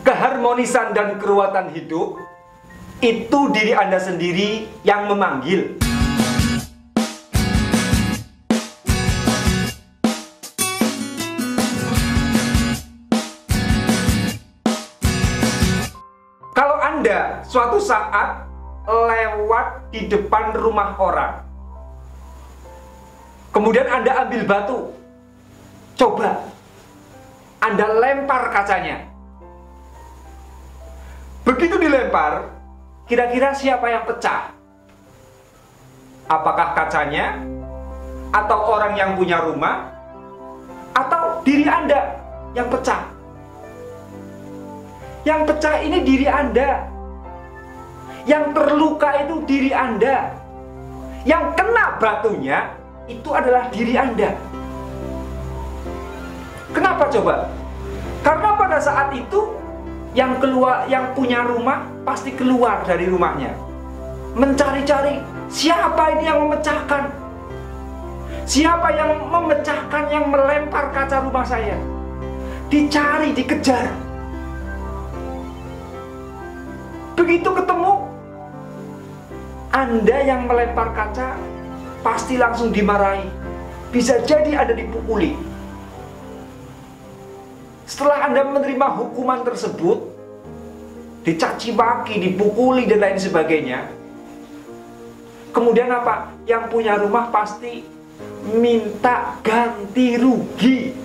keharmonisan dan keruwetan hidup, itu diri Anda sendiri yang memanggil. Kalau Anda suatu saat lewat di depan rumah orang, kemudian Anda ambil batu, coba Anda lempar kacanya. Begitu dilempar, kira-kira siapa yang pecah? Apakah kacanya? Atau orang yang punya rumah? Atau diri Anda yang pecah? Yang pecah ini diri Anda. Yang terluka itu diri Anda. Yang kena batunya itu adalah diri Anda. Kenapa coba? Karena pada saat itu yang punya rumah pasti keluar dari rumahnya, mencari-cari siapa ini yang memecahkan, siapa yang memecahkan, yang melempar kaca rumah saya. Dicari, dikejar. Begitu ketemu, Anda yang melempar kaca pasti langsung dimarahi, bisa jadi Anda dipukuli. Setelah Anda menerima hukuman tersebut, dicaci maki, dipukuli dan lain sebagainya, kemudian apa? Yang punya rumah pasti minta ganti rugi.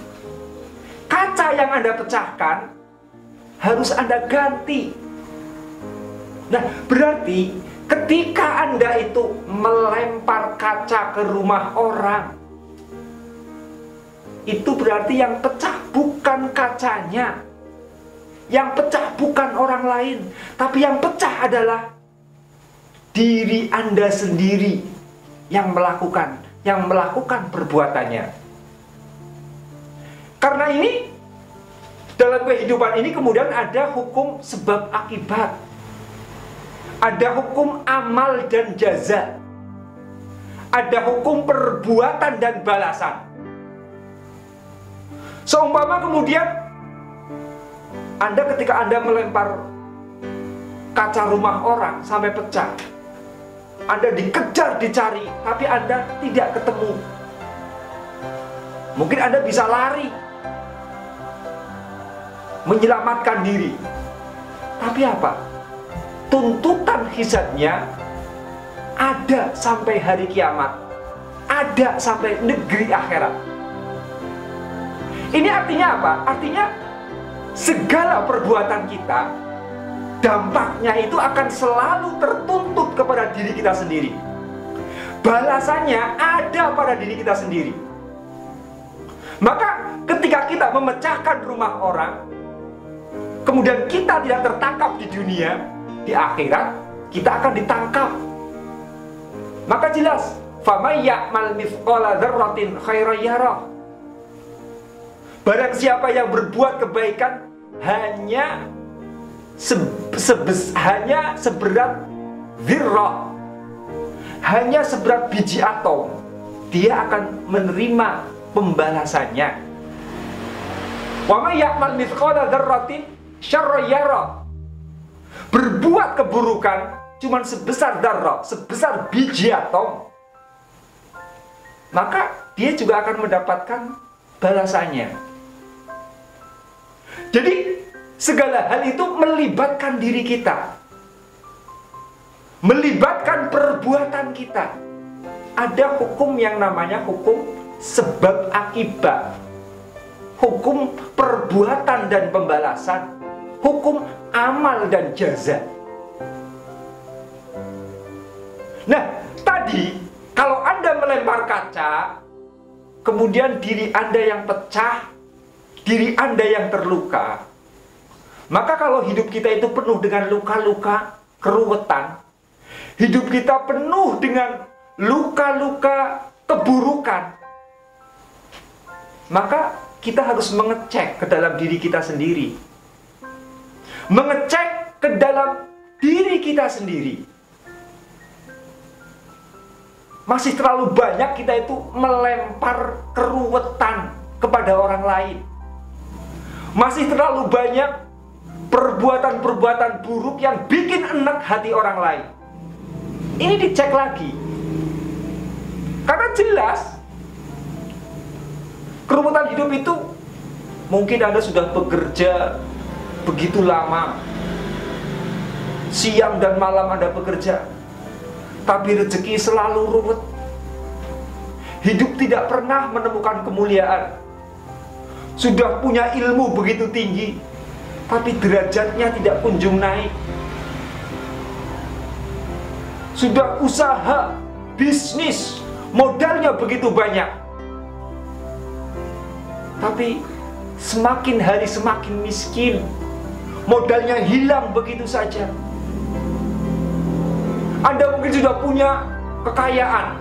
Kaca yang Anda pecahkan harus Anda ganti. Nah, berarti ketika Anda itu melempar kaca ke rumah orang, itu berarti yang pecah bukan kacanya, yang pecah bukan orang lain, tapi yang pecah adalah diri Anda sendiri yang melakukan perbuatannya. Karena ini, dalam kehidupan ini kemudian ada hukum sebab akibat, ada hukum amal dan jaza, ada hukum perbuatan dan balasan. Seumpama kemudian ketika Anda melempar kaca rumah orang sampai pecah, Anda dikejar, dicari, tapi Anda tidak ketemu. Mungkin Anda bisa lari, menyelamatkan diri, tapi apa? Tuntutan hisabnya ada sampai hari kiamat, ada sampai negeri akhirat. Ini artinya apa? Artinya segala perbuatan kita, dampaknya itu akan selalu tertuntut kepada diri kita sendiri. Balasannya ada pada diri kita sendiri. Maka ketika kita memecahkan rumah orang, kemudian kita tidak tertangkap di dunia, di akhirat kita akan ditangkap. Maka jelas, faman ya'mal mithqala dzarratin khairan yarah. Barang siapa yang berbuat kebaikan hanya seberat dzirrah, hanya seberat biji atom, dia akan menerima pembalasannya. Wa may ya'mal mithqala dzarratin syarran yarah. Berbuat keburukan cuman sebesar dzarrah, sebesar biji atom, maka dia juga akan mendapatkan balasannya. Jadi segala hal itu melibatkan diri kita, melibatkan perbuatan kita. Ada hukum yang namanya hukum sebab akibat, hukum perbuatan dan pembalasan, hukum amal dan jaza. Nah, tadi kalau Anda melempar kaca, kemudian diri Anda yang pecah, diri Anda yang terluka, maka kalau hidup kita itu penuh dengan luka-luka, keruwetan, hidup kita penuh dengan luka-luka, keburukan, maka kita harus mengecek ke dalam diri kita sendiri, mengecek ke dalam diri kita sendiri. Masih terlalu banyak kita itu melempar keruwetan kepada orang lain. Masih terlalu banyak perbuatan-perbuatan buruk yang bikin enek hati orang lain. Ini dicek lagi. Karena jelas keruwetan hidup itu, mungkin Anda sudah bekerja begitu lama, siang dan malam Anda bekerja, tapi rezeki selalu ruwet. Hidup tidak pernah menemukan kemuliaan. Sudah punya ilmu begitu tinggi, tapi derajatnya tidak kunjung naik. Sudah usaha, bisnis, modalnya begitu banyak, tapi semakin hari semakin miskin. Modalnya hilang begitu saja. Anda mungkin sudah punya kekayaan,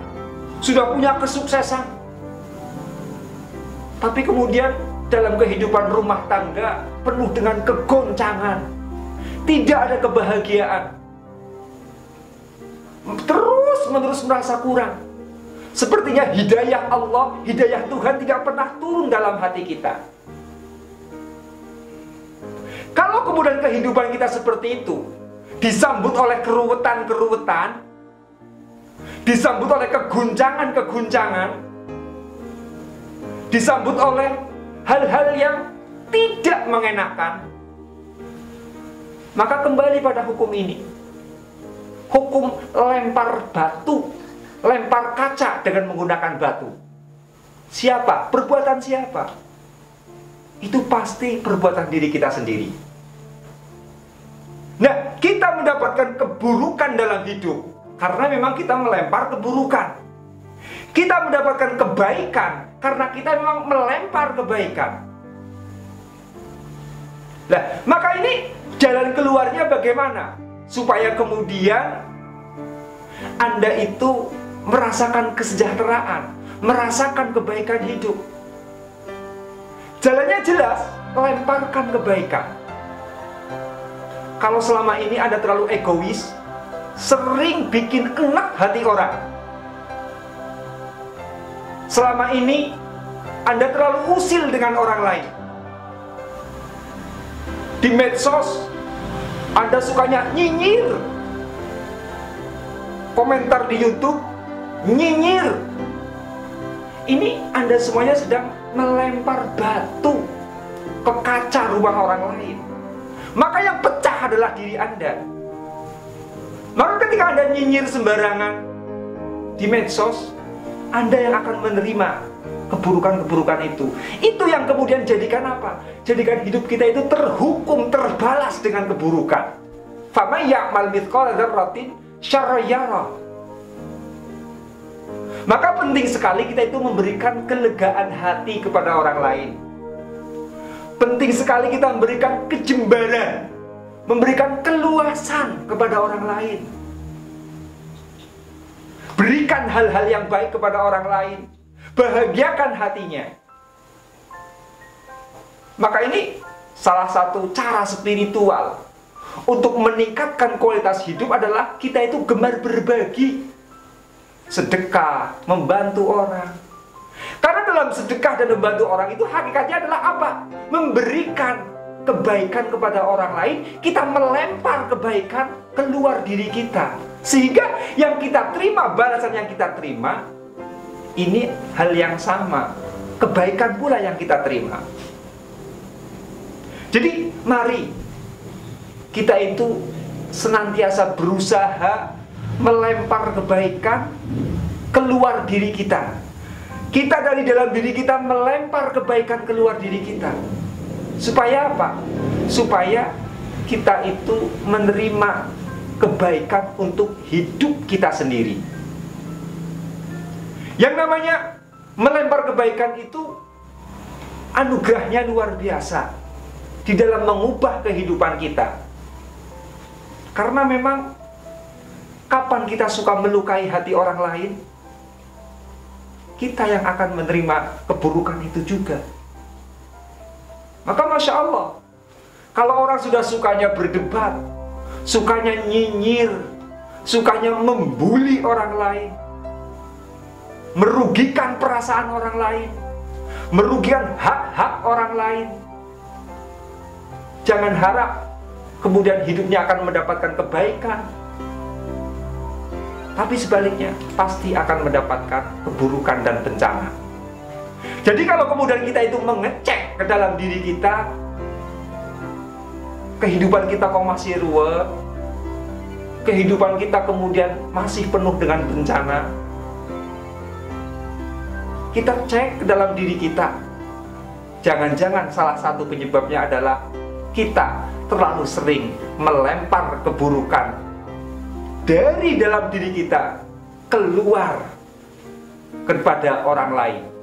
sudah punya kesuksesan, tapi kemudian dalam kehidupan rumah tangga penuh dengan kegoncangan, tidak ada kebahagiaan, terus-menerus merasa kurang. Sepertinya hidayah Allah, hidayah Tuhan tidak pernah turun dalam hati kita. Kalau kemudian kehidupan kita seperti itu, disambut oleh keruwetan-keruwetan, disambut oleh keguncangan-keguncangan, disambut oleh hal-hal yang tidak mengenakan, maka kembali pada hukum ini. Hukum lempar batu, lempar kaca dengan menggunakan batu. Siapa? Perbuatan siapa? Itu pasti perbuatan diri kita sendiri. Nah, kita mendapatkan keburukan dalam hidup karena memang kita melempar keburukan. Kita mendapatkan kebaikan karena kita memang melempar kebaikan. Nah, maka ini jalan keluarnya bagaimana? Supaya kemudian Anda itu merasakan kesejahteraan, merasakan kebaikan hidup. Jalannya jelas, lemparkan kebaikan. Kalau selama ini Anda terlalu egois, sering bikin enek hati orang. Selama ini Anda terlalu usil dengan orang lain. Di medsos Anda sukanya nyinyir. Komentar di YouTube nyinyir. Ini Anda semuanya sedang melempar batu ke kaca rumah orang lain. Maka yang pecah adalah diri Anda. Maka ketika Anda nyinyir sembarangan di medsos, Anda yang akan menerima keburukan-keburukan itu. Itu yang kemudian jadikan apa? Jadikan hidup kita itu terhukum, terbalas dengan keburukan. Faman ya'mal mithqala dzarratin syarran yarah. Maka penting sekali kita itu memberikan kelegaan hati kepada orang lain. Penting sekali kita memberikan kejembaran, memberikan keluasan kepada orang lain. Berikan hal-hal yang baik kepada orang lain. Bahagiakan hatinya. Maka ini salah satu cara spiritual untuk meningkatkan kualitas hidup adalah kita itu gemar berbagi. Sedekah, membantu orang. Karena dalam sedekah dan membantu orang itu hakikatnya adalah apa? Memberikan kebaikan kepada orang lain. Kita melempar kebaikan keluar diri kita. Sehingga yang kita terima, balasan yang kita terima, ini hal yang sama. Kebaikan pula yang kita terima. Jadi mari kita itu senantiasa berusaha melempar kebaikan keluar diri kita. Kita dari dalam diri kita melempar kebaikan keluar diri kita. Supaya apa? Supaya kita itu menerima kebaikan untuk hidup kita sendiri. Yang namanya melempar kebaikan itu anugerahnya luar biasa di dalam mengubah kehidupan kita. Karena memang kapan kita suka melukai hati orang lain, kita yang akan menerima keburukan itu juga. Maka Masya Allah, kalau orang sudah sukanya berdebat, sukanya nyinyir, sukanya membuli orang lain, merugikan perasaan orang lain, merugikan hak-hak orang lain, jangan harap kemudian hidupnya akan mendapatkan kebaikan. Tapi sebaliknya, pasti akan mendapatkan keburukan dan bencana. Jadi kalau kemudian kita itu mengecek ke dalam diri kita, kehidupan kita kok masih ruwet, kehidupan kita kemudian masih penuh dengan bencana, kita cek ke dalam diri kita. Jangan-jangan salah satu penyebabnya adalah kita terlalu sering melempar keburukan dari dalam diri kita keluar kepada orang lain.